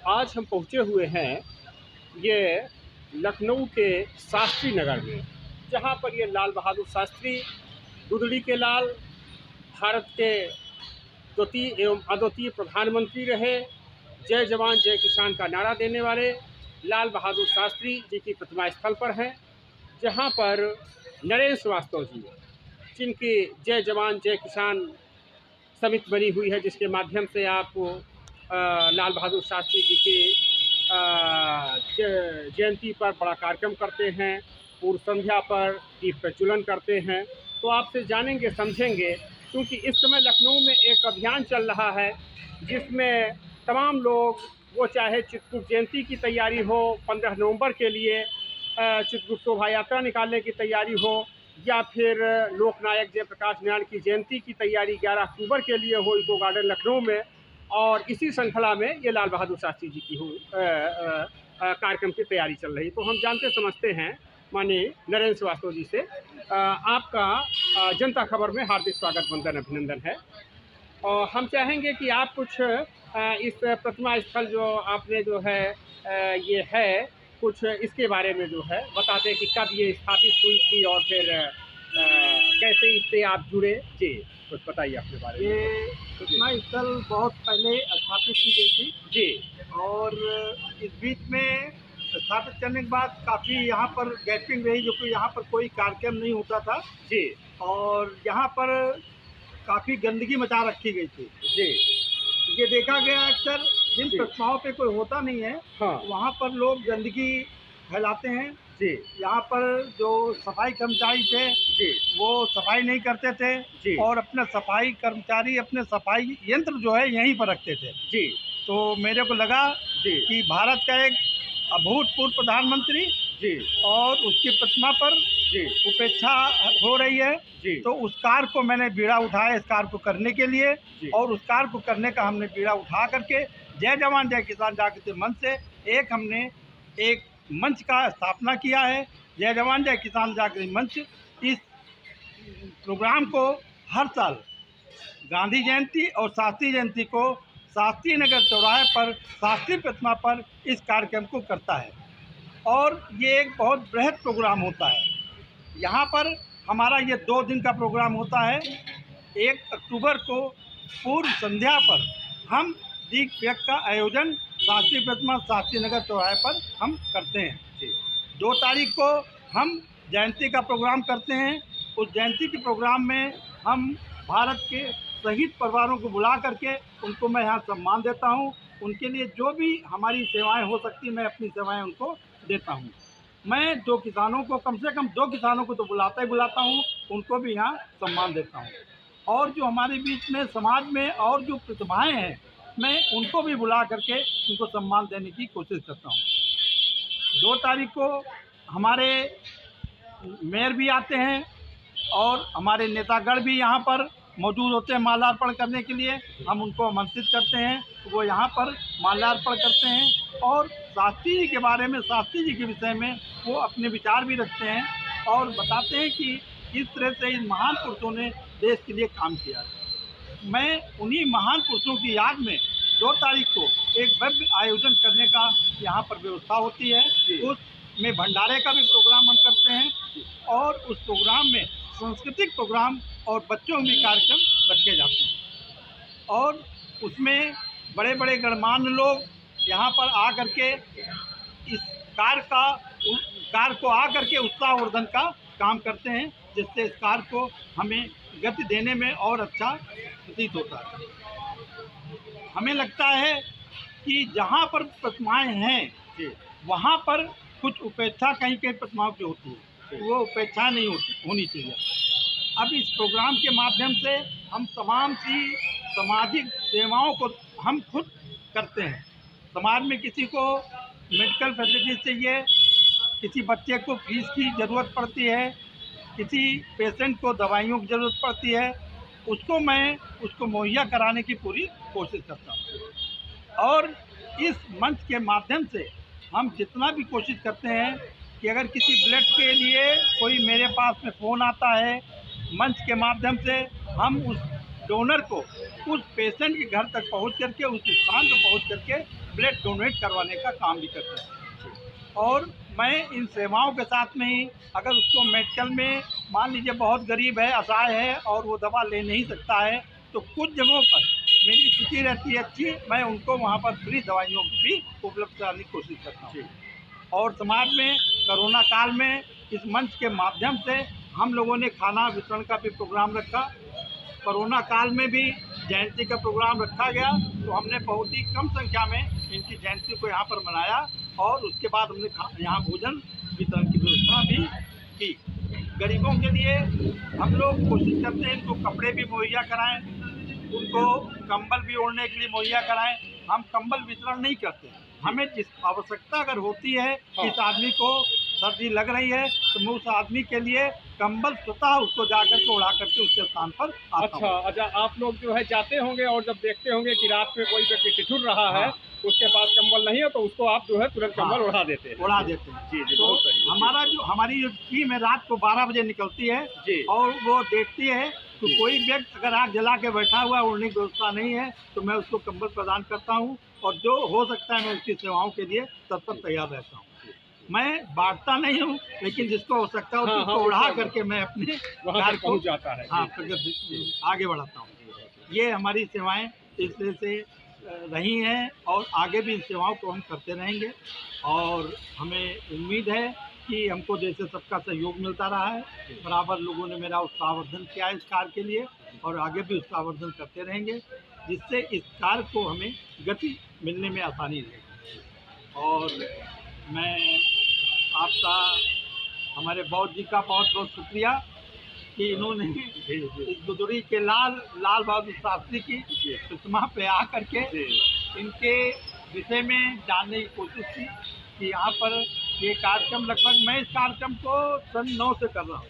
आज हम पहुँचे हुए हैं ये लखनऊ के शास्त्री नगर में, जहाँ पर ये लाल बहादुर शास्त्री दुदड़ी के लाल, भारत के द्वितीय एवं अद्वितीय प्रधानमंत्री रहे, जय जवान जय किसान का नारा देने वाले लाल बहादुर शास्त्री जी की प्रतिमा स्थल पर हैं, जहाँ पर नरेंद्र श्रीवास्तव जी, जिनकी जय जवान जय किसान समिति बनी हुई है, जिसके माध्यम से आप लाल बहादुर शास्त्री जी की जयंती पर बड़ा कार्यक्रम करते हैं, पूर्व संध्या पर दीप प्रज्वलन करते हैं। तो आपसे जानेंगे समझेंगे, क्योंकि इस समय लखनऊ में एक अभियान चल रहा है जिसमें तमाम लोग, वो चाहे चित्रकूट जयंती की तैयारी हो 15 नवंबर के लिए, चित्रकूट शोभा यात्रा निकालने की तैयारी हो, या फिर लोकनायक जयप्रकाश नारायण की जयंती की तैयारी 11 अक्टूबर के लिए हो इको गार्डन लखनऊ में, और इसी श्रृंखला में ये लाल बहादुर शास्त्री जी की कार्यक्रम की तैयारी चल रही। तो हम जानते समझते हैं माननीय नरेंद्र श्रीवास्तव जी से। आपका जनता खबर में हार्दिक स्वागत, वंदन, अभिनंदन है। और हम चाहेंगे कि आप कुछ इस प्रतिमा स्थल जो आपने जो है ये है, कुछ इसके बारे में जो है बताते हैं कि कब ये स्थापित हुई थी और फिर कैसे इससे आप जुड़े। जी, कुछ बताइए अपने बारे में। ये प्रतिमा स्थल बहुत पहले स्थापित की गई थी जी, और इस बीच में स्थापित करने के बाद काफ़ी यहाँ पर गैपिंग रही, जो कि यहाँ पर कोई कार्यक्रम नहीं होता था जी, और यहाँ पर काफ़ी गंदगी मचा रखी गई थी। जी, ये देखा गया अक्सर जिन प्रतिमाओं पे कोई होता नहीं है, हाँ, वहाँ पर लोग गंदगी फैलाते हैं। जी, यहाँ पर जो सफाई कर्मचारी थे जी, वो सफाई नहीं करते थे जी, और अपने सफाई कर्मचारी अपने सफाई यंत्र जो है यहीं पर रखते थे। जी, तो मेरे को लगा जी, कि भारत का एक अभूतपूर्व प्रधानमंत्री जी, और उसकी प्रतिमा पर जी, उपेक्षा हो रही है, जी, तो उस कार्य को मैंने बीड़ा उठाया, इस कार्य को करने के लिए। जी, और उस कार्य को करने का हमने बीड़ा उठा करके जय जवान जय किसान जागृति मंच से हमने एक मंच का स्थापना किया है। जय जवान जय किसान जागृति मंच इस प्रोग्राम को हर साल गांधी जयंती और शास्त्री जयंती को शास्त्री नगर चौराहे पर शास्त्री प्रतिमा पर इस कार्यक्रम को करता है और ये एक बहुत बृहद प्रोग्राम होता है। यहाँ पर हमारा ये 2 दिन का प्रोग्राम होता है। 1 अक्टूबर को पूर्व संध्या पर हम दीप यज्ञ का आयोजन शास्त्री प्रतिमा शास्त्री नगर चौराहे पर हम करते हैं। 2 तारीख को हम जयंती का प्रोग्राम करते हैं। उस जयंती के प्रोग्राम में हम भारत के शहीद परिवारों को बुला करके उनको मैं यहाँ सम्मान देता हूँ। उनके लिए जो भी हमारी सेवाएं हो सकती, मैं अपनी सेवाएं उनको देता हूँ। मैं 2 किसानों को, कम से कम 2 किसानों को तो बुलाता ही बुलाता हूँ, उनको भी यहाँ सम्मान देता हूँ। और जो हमारे बीच में समाज में और जो प्रतिभाएँ हैं, मैं उनको भी बुला करके उनको सम्मान देने की कोशिश करता हूँ। 2 तारीख को हमारे मेयर भी आते हैं और हमारे नेतागण भी यहाँ पर मौजूद होते हैं माल्यार्पण करने के लिए। हम उनको आमंत्रित करते हैं, वो यहाँ पर माल्यार्पण करते हैं और शास्त्री जी के बारे में, शास्त्री जी के विषय में वो अपने विचार भी रखते हैं और बताते हैं कि किस तरह से इन महान पुरुषों ने देश के लिए काम किया है। मैं उन्हीं महान पुरुषों की याद में 2 तारीख को एक भव्य आयोजन करने का यहाँ पर व्यवस्था होती है। उसमें भंडारे का भी प्रोग्राम हम करते हैं और उस प्रोग्राम में सांस्कृतिक प्रोग्राम और बच्चों के कार्यक्रम रखे जाते हैं और उसमें बड़े बड़े गणमान्य लोग यहाँ पर आ करके इस कार्य को आ करके उत्साहवर्धन का काम करते हैं, जिससे इस कार्य को हमें गति देने में और अच्छा प्रतीत होता है। हमें लगता है कि जहाँ पर प्रतिमाएँ हैं वहाँ पर कुछ उपेक्षा कहीं कहीं प्रतिमाओं की होती है, वो उपेक्षा नहीं होनी चाहिए। अब इस प्रोग्राम के माध्यम से हम तमाम सी सामाजिक सेवाओं को हम खुद करते हैं। समाज में किसी को मेडिकल फैसिलिटीज चाहिए, किसी बच्चे को फीस की ज़रूरत पड़ती है, किसी पेशेंट को दवाइयों की ज़रूरत पड़ती है, उसको मुहैया कराने की पूरी कोशिश करता हूँ। और इस मंच के माध्यम से हम जितना भी कोशिश करते हैं कि अगर किसी ब्लड के लिए कोई मेरे पास में फ़ोन आता है, मंच के माध्यम से हम उस डोनर को उस पेशेंट के घर तक पहुंच करके, उस स्थान पर पहुंच करके ब्लड डोनेट करवाने का काम भी करते हैं। और मैं इन सेवाओं के साथ में ही, अगर उसको मेडिकल में मान लीजिए बहुत गरीब है, असहाय है और वो दवा ले नहीं सकता है, तो कुछ जगहों पर मेरी स्थिति रहती है अच्छी, मैं उनको वहाँ पर फ्री दवाइयों की भी उपलब्ध कराने की कोशिश करता हूँ। और समाज में कोरोना काल में इस मंच के माध्यम से हम लोगों ने खाना वितरण का भी प्रोग्राम रखा। कोरोना काल में भी जयंती का प्रोग्राम रखा गया, तो हमने बहुत ही कम संख्या में इनकी जयंती को यहाँ पर मनाया और उसके बाद हमने यहाँ भोजन वितरण की व्यवस्था भी की। गरीबों के लिए हम लोग कोशिश करते हैं इनको कपड़े भी मुहैया कराएं, उनको कंबल भी ओढ़ने के लिए मुहैया कराएं। हम कंबल वितरण नहीं करते, हमें जिस आवश्यकता अगर होती है कि इस आदमी को सर्दी लग रही है, तो मैं उस आदमी के लिए कंबल स्वतः उसको जाकर के उड़ा करके उसके स्थान पर आता हूं। अच्छा, आप लोग जो है जाते होंगे और जब देखते होंगे कि रात में कोई व्यक्ति ठिठुर रहा है, उसके पास कंबल नहीं है, तो उसको आप जो है तुरंत कंबल उड़ा देते हैं। उड़ा देते हैं। जी, तो बहुत सही है। हमारी जो टीम है रात को 12 बजे निकलती है जी। और वो देखती है कि कोई व्यक्ति अगर आग जला के बैठा हुआ है, उड़ने की व्यवस्था नहीं है, तो मैं उसको कंबल प्रदान करता हूँ और जो हो सकता है मैं उसकी सेवाओं के लिए तत्पर तैयार रहता हूँ। मैं बांटता नहीं हूँ, लेकिन जिसको आवश्यकता होती है उसको उड़ा करके मैं अपने कार्य को पहुंच जाता है। आगे बढ़ाता हूँ। ये हमारी सेवाएं इस तरह से रही हैं और आगे भी इन सेवाओं को हम करते रहेंगे और हमें उम्मीद है कि हमको जैसे सबका सहयोग मिलता रहा है, बराबर लोगों ने मेरा उत्साहवर्धन किया है इस कार्य के लिए और आगे भी उत्साहवर्धन करते रहेंगे, जिससे इस कार्य को हमें गति मिलने में आसानी रहेगी। और मैं आपका, हमारे बौद्ध जी का बहुत बहुत शुक्रिया कि इन्होंने इस बुजुर्ग के लाल बहादुर शास्त्री की प्रतिमा पे आ करके इनके विषय में जानने की कोशिश की कि यहाँ पर ये कार्यक्रम, लगभग मैं इस कार्यक्रम को सन 9 से कर रहा हूँ।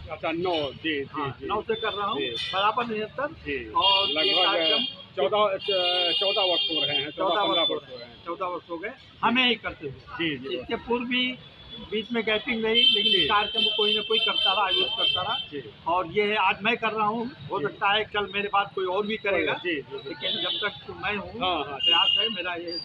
अच्छा, 9 जी 9 से कर रहा हूँ, बराबर निरंतर। और ये कार्यक्रम 14 वर्ष हो रहे हैं, 14 वर्ष हो गए हमें ही करते हुए। इसके पूर्व भी बीच में गैपिंग रही, लेकिन इस कार्यक्रम को कोई ना कोई करता रहा, आयोजित करता रहा। और ये आज मैं कर रहा हूँ, हो सकता है कल मेरे बाद कोई और भी करेगा, लेकिन जब तक मैं हूँ प्रयास है मेरा, ये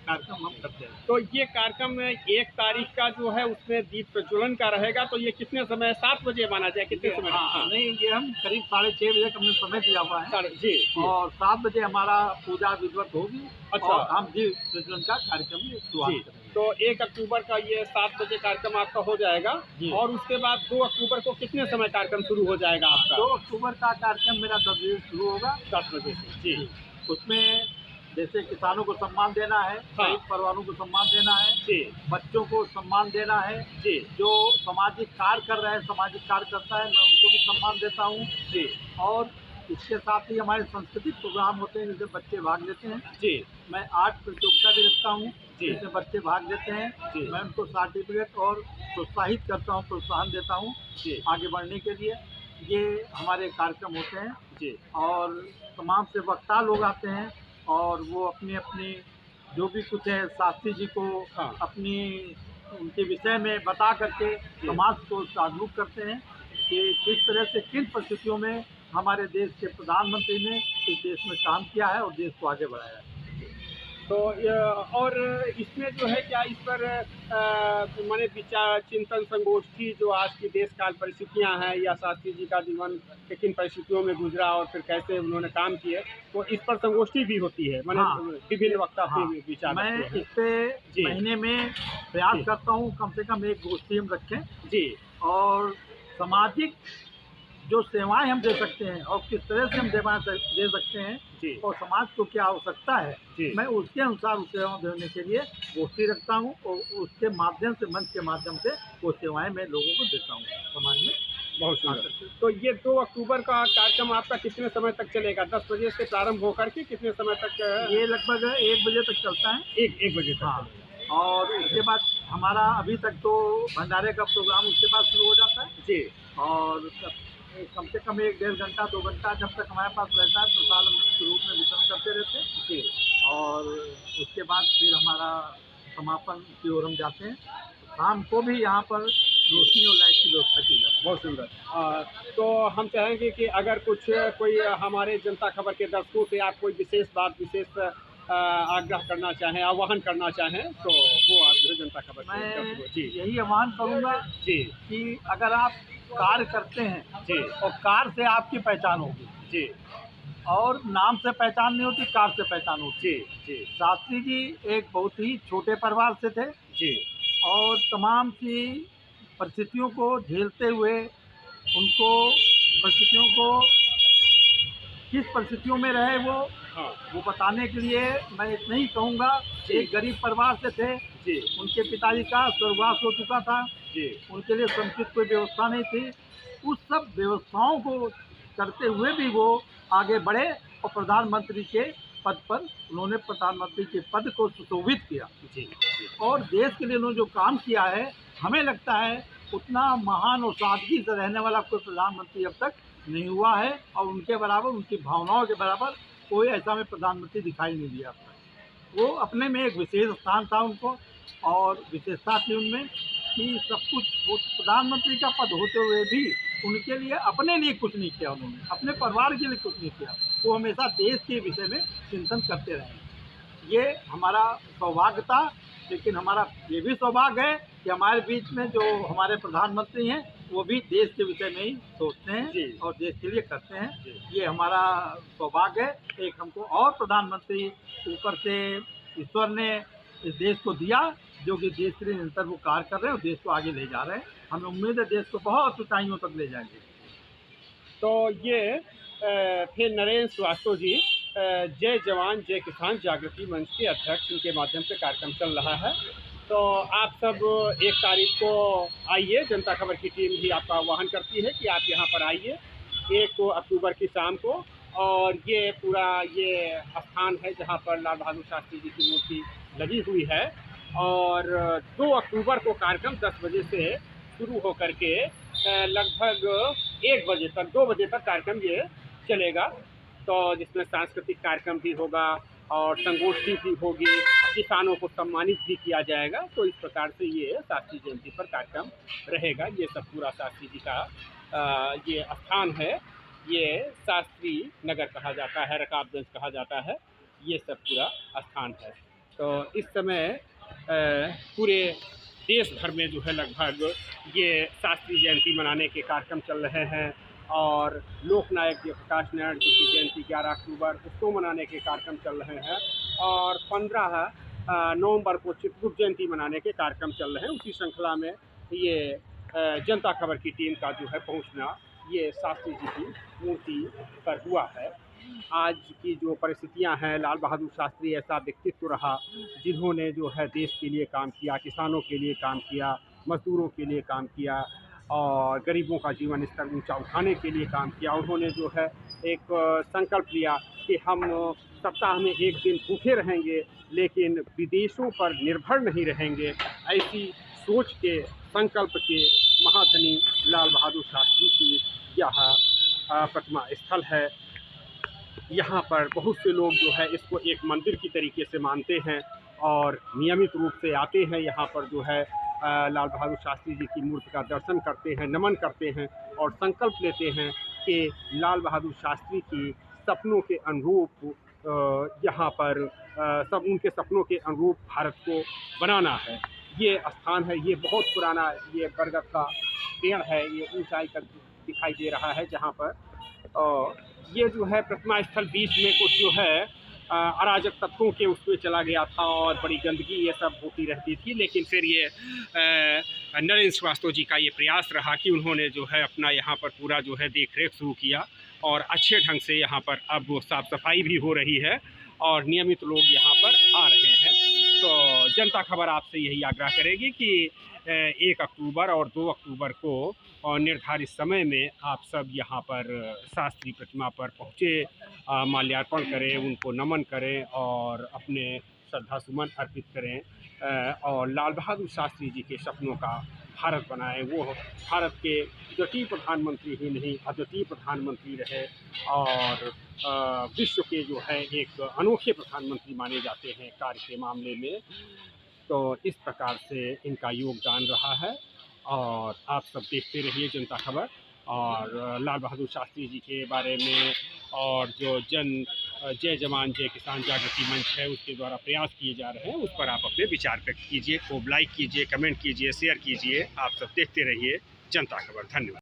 कार्यक्रम हम करते हैं। तो ये कार्यक्रम 1 तारीख का जो है उसमें दीप प्रज्वलन का रहेगा, तो ये कितने समय, 7 बजे माना जाए, कितने समय? नहीं, ये हम करीब 6:30 बजे का हमने समय दिया हुआ है जी। और 7 बजे हमारा पूजा विधिवत होगी। अच्छा। और हम दीप प्रज्वलन का कार्यक्रम शुरुआत करेंगे। तो 1 अक्टूबर का ये 7 बजे कार्यक्रम आपका हो जाएगा और उसके बाद 2 अक्टूबर को कितने समय कार्यक्रम शुरू हो जाएगा आपका? 2 अक्टूबर का कार्यक्रम मेरा 10 बजे शुरू होगा। 10 बजे से जी। उसमें जैसे किसानों को सम्मान देना है, शहीद परिवारों को सम्मान देना है जी, बच्चों को सम्मान देना है जी, जो सामाजिक कार्य कर रहे हैं, सामाजिक कार्य करता है, मैं उनको भी सम्मान देता हूँ जी। और इसके साथ ही हमारे सांस्कृतिक प्रोग्राम होते हैं जिसमें बच्चे भाग लेते हैं जी। मैं आर्ट प्रतियोगिता भी रखता हूँ जिसमें बच्चे भाग लेते हैं जी। मैं उनको सर्टिफिकेट और प्रोत्साहित करता हूँ, प्रोत्साहन देता हूँ जी आगे बढ़ने के लिए। ये हमारे कार्यक्रम होते हैं जी। और तमाम से वक्ता लोग आते हैं और वो अपनी अपनी जो भी कुछ है शास्त्री जी को अपनी उनके विषय में बता करके समाज को जागरूक करते हैं कि किस तरह से किन परिस्थितियों में हमारे देश के प्रधानमंत्री ने इस देश में काम किया है और देश को आगे बढ़ाया है। तो और इसमें जो है क्या इस पर माने विचार चिंतन संगोष्ठी, जो आज की देश काल परिस्थितियाँ हैं या शास्त्री जी का जीवन किन परिस्थितियों में गुजरा और फिर कैसे उन्होंने काम किए, तो इस पर संगोष्ठी भी होती है, माने विभिन्न वक्ता विचार। मैं इस पे महीने में प्रयास करता हूँ कम से कम 1 गोष्ठी हम रखें जी। और सामाजिक जो सेवाएं हम दे सकते हैं और किस तरह से हम सेवाएं दे सकते हैं जी। और समाज को क्या आवश्यकता है मैं उसके अनुसार उस सेवाएं देने के लिए गोष्ठी रखता हूं और उसके माध्यम से, मंच के माध्यम से वो सेवाएं मैं लोगों को देता हूं समाज में। बहुत सुंदर। तो ये 2 अक्टूबर का कार्यक्रम आपका कितने समय तक चलेगा? 10 बजे से प्रारंभ होकर के कितने समय तक? ये लगभग 1 बजे तक चलता है। 1 बजे तक। हाँ। और उसके बाद हमारा अभी तक तो भंडारे का प्रोग्राम उसके बाद शुरू हो जाता है जी। और कम से कम 1-1.5 घंटा 2 घंटा जब तक हमारे पास रहता है प्रसाद के रूप में वितरण करते रहते हैं जी। और उसके बाद फिर हमारा समापन की ओर हम जाते हैं। शाम को भी यहाँ पर रोशनी और लाइट की व्यवस्था की जाती है। बहुत सुंदर। तो हम चाहेंगे कि अगर कोई हमारे जनता खबर के दर्शकों से आप कोई विशेष बात, विशेष आग्रह करना चाहें, आह्वान करना चाहें, तो वो आप जो है जनता खबर मैं से जी यही आह्वान करूँगा जी कि अगर आप कार्य करते हैं जी और कार से आपकी पहचान होगी, जी और नाम से पहचान नहीं होती, कार से पहचान होती। जी जी शास्त्री जी एक बहुत ही छोटे परिवार से थे जी और तमाम सी परिस्थितियों को झेलते हुए उनको परिस्थितियों को किस परिस्थितियों में रहे हाँ वो बताने के लिए मैं इतना ही कहूँगा। जी एक गरीब परिवार से थे, जी उनके पिताजी का स्वर्गवास हो चुका था, जी उनके लिए समुचित कोई व्यवस्था नहीं थी। उस सब व्यवस्थाओं को करते हुए भी वो आगे बढ़े और प्रधानमंत्री के पद पर उन्होंने प्रधानमंत्री के पद को सुशोभित किया जी और देश के लिए उन्होंने जो काम किया है, हमें लगता है उतना महान और सादगी से रहने वाला कोई प्रधानमंत्री अब तक नहीं हुआ है और उनके बराबर, उनकी भावनाओं के बराबर कोई ऐसा हमें प्रधानमंत्री दिखाई नहीं दिया अब तक। वो अपने में एक विशेष स्थान था उनको और विशेषता थी उनमें कि सब कुछ, वो प्रधानमंत्री का पद होते हुए भी उनके लिए, अपने लिए कुछ नहीं किया उन्होंने, अपने परिवार के लिए कुछ नहीं किया। वो हमेशा देश के विषय में चिंतन करते रहे। ये हमारा सौभाग्य था, लेकिन हमारा ये भी सौभाग्य है कि हमारे बीच में जो हमारे प्रधानमंत्री हैं वो भी देश के विषय में ही सोचते जी। हैं और देश के लिए करते हैं। जी। ये हमारा सौभाग्य है। एक हमको और प्रधानमंत्री ऊपर से ईश्वर ने इस देश को दिया, जो कि देश के लिए निरंतर वो कार्य कर रहे हैं और देश को आगे ले जा रहे हैं। हमें उम्मीद है देश को बहुत ऊंचाइयों तक ले जाएंगे। तो ये थे नरेंद्र श्रीवास्तव जी, जय जवान जय किसान जागृति मंच के अध्यक्ष, इनके माध्यम से कार्यक्रम चल रहा है। तो आप सब 1 तारीख को आइए, जनता खबर की टीम भी आपका आह्वान करती है कि आप यहाँ पर आइए 1 अक्टूबर की शाम को। और ये पूरा ये स्थान है जहाँ पर लाल बहादुर शास्त्री जी की मूर्ति लगी हुई है। और 2 अक्टूबर को कार्यक्रम 10 बजे से शुरू होकर के लगभग 1 बजे तक, 2 बजे तक कार्यक्रम ये चलेगा। तो जिसमें सांस्कृतिक कार्यक्रम भी होगा और संगोष्ठी भी होगी, किसानों को सम्मानित भी किया जाएगा। तो इस प्रकार से ये शास्त्री जयंती पर कार्यक्रम रहेगा। ये सब पूरा शास्त्री जी का ये स्थान है, ये शास्त्री नगर कहा जाता है, रकाबगंज कहा जाता है, ये सब पूरा स्थान है। तो इस समय पूरे देश भर में जो है लगभग ये शास्त्री जयंती मनाने के कार्यक्रम चल रहे हैं। और लोकनायक जयप्रकाश नारायण जी की जयंती 11 अक्टूबर, उसको मनाने के कार्यक्रम चल रहे हैं। और 15 नवंबर को चित्रगुप्त जयंती मनाने के कार्यक्रम चल रहे हैं। उसी श्रृंखला में ये जनता खबर की टीम का जो है पहुंचना ये शास्त्री जी की मूर्ति पर हुआ है। आज की जो परिस्थितियां हैं, लाल बहादुर शास्त्री ऐसा व्यक्तित्व रहा जिन्होंने जो है देश के लिए काम किया, किसानों के लिए काम किया, मजदूरों के लिए काम किया और गरीबों का जीवन स्तर ऊंचा उठाने के लिए काम किया। उन्होंने जो है एक संकल्प लिया कि हम सप्ताह में 1 दिन भूखे रहेंगे लेकिन विदेशों पर निर्भर नहीं रहेंगे। ऐसी सोच के, संकल्प के महाधनी लाल बहादुर शास्त्री की यह प्रतिमा स्थल है। यहाँ पर बहुत से लोग जो है इसको एक मंदिर की तरीके से मानते हैं और नियमित रूप से आते हैं। यहाँ पर जो है लाल बहादुर शास्त्री जी की मूर्ति का दर्शन करते हैं, नमन करते हैं और संकल्प लेते हैं कि लाल बहादुर शास्त्री की सपनों के अनुरूप यहाँ पर सब उनके सपनों के अनुरूप भारत को बनाना है। ये स्थान है, ये बहुत पुराना, ये बरगद का पेड़ है, ये ऊंचाई तक दिखाई दे रहा है जहाँ पर ये जो है प्रतिमा स्थल बीच में कुछ जो है अराजक तत्वों के उसमें चला गया था और बड़ी गंदगी ये सब होती रहती थी। लेकिन फिर ये नरेंद्र श्रीवास्तव जी का ये प्रयास रहा कि उन्होंने जो है अपना यहाँ पर पूरा जो है देख रेख शुरू किया और अच्छे ढंग से यहाँ पर अब वो साफ़ सफाई भी हो रही है और नियमित लोग यहाँ पर आ रहे हैं। तो जनता खबर आपसे यही आग्रह करेगी कि 1 अक्टूबर और 2 अक्टूबर को और निर्धारित समय में आप सब यहाँ पर शास्त्री प्रतिमा पर पहुँचे, माल्यार्पण करें, उनको नमन करें और अपने श्रद्धा सुमन अर्पित करें और लाल बहादुर शास्त्री जी के सपनों का भारत बनाएं। वो भारत के द्वितीय प्रधानमंत्री ही नहीं, अद्वितीय प्रधानमंत्री रहे और विश्व के जो है एक अनोखे प्रधानमंत्री माने जाते हैं कार्य के मामले में। तो इस प्रकार से इनका योगदान रहा है और आप सब देखते रहिए जनता खबर। और लाल बहादुर शास्त्री जी के बारे में, और जो जय जवान जय किसान जागृति मंच है उसके द्वारा प्रयास किए जा रहे हैं, उस पर आप अपने विचार व्यक्त कीजिए। खूब लाइक कीजिए, कमेंट कीजिए, शेयर कीजिए। आप सब देखते रहिए जनता खबर। धन्यवाद।